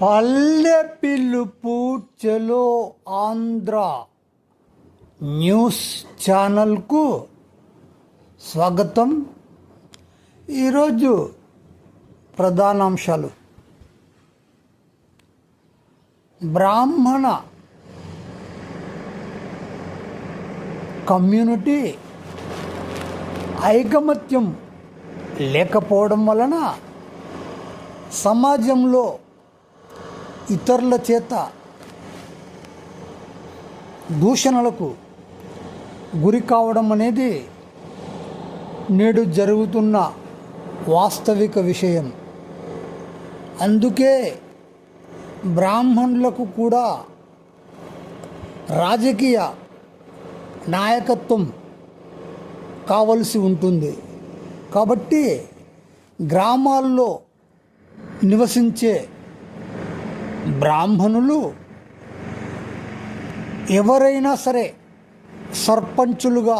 పల్లె పిలుపు చలో ఆంధ్ర న్యూస్ ఛానల్కు స్వాగతం. ఈరోజు ప్రధానాంశాలు: బ్రాహ్మణ కమ్యూనిటీ ఐకమత్యం లేకపోవడం వలన సమాజంలో ఇతరుల చేత దూషణలకు గురి కావడం అనేది నేడు జరుగుతున్న వాస్తవిక విషయం. అందుకే బ్రాహ్మణులకు కూడా రాజకీయ నాయకత్వం కావలసి ఉంటుంది. కాబట్టి గ్రామాల్లో నివసించే బ్రాహ్మణులు ఎవరైనా సరే సర్పంచులుగా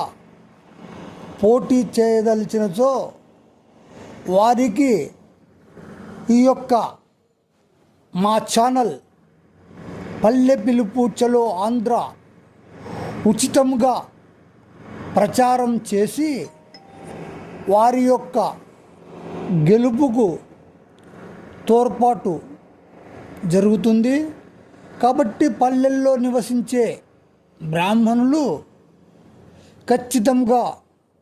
పోటీ చేయదలిచినచో వారికి ఈ యొక్క మా ఛానల్ పల్లె పిలుపు చలో ఆంధ్ర ఉచితంగా ప్రచారం చేసి వారి యొక్క గెలుపుకు తోడ్పాటు జరుగుతుంది. కాబట్టి పల్లెల్లో నివసించే బ్రాహ్మణులు ఖచ్చితంగా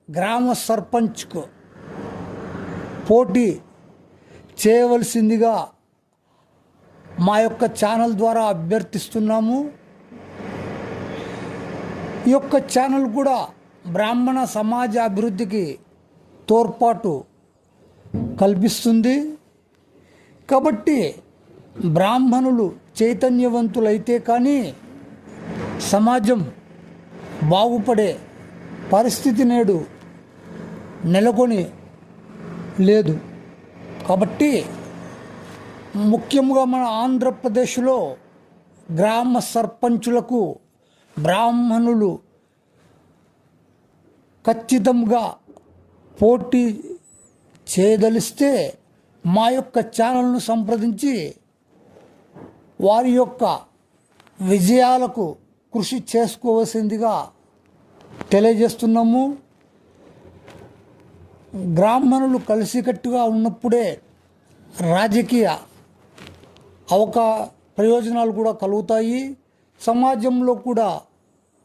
గ్రామ సర్పంచ్కు పోటీ చేయవలసిందిగా మా యొక్క ఛానల్ ద్వారా అభ్యర్థిస్తున్నాము. ఈ యొక్క ఛానల్ కూడా బ్రాహ్మణ సమాజ అభివృద్ధికి తోడ్పాటు కల్పిస్తుంది. కాబట్టి బ్రాహ్మణులు చైతన్యవంతులైతే కానీ సమాజం బాగుపడే పరిస్థితి నేడు నెలకొని లేదు. కాబట్టి ముఖ్యంగా మన ఆంధ్రప్రదేశ్లో గ్రామ సర్పంచులకు బ్రాహ్మణులు ఖచ్చితంగా పోటీ చేయదలిస్తే మా యొక్క ఛానల్ను సంప్రదించి వారి యొక్క విజయాలకు కృషి చేసుకోవాల్సిందిగా తెలియజేస్తున్నాము. బ్రాహ్మణులు కలిసికట్టుగా ఉన్నప్పుడే రాజకీయ ప్రయోజనాలు కూడా కలుగుతాయి, సమాజంలో కూడా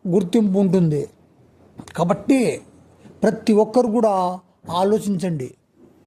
గుర్తింపు ఉంటుంది. కాబట్టి ప్రతి ఒక్కరు కూడా ఆలోచించండి.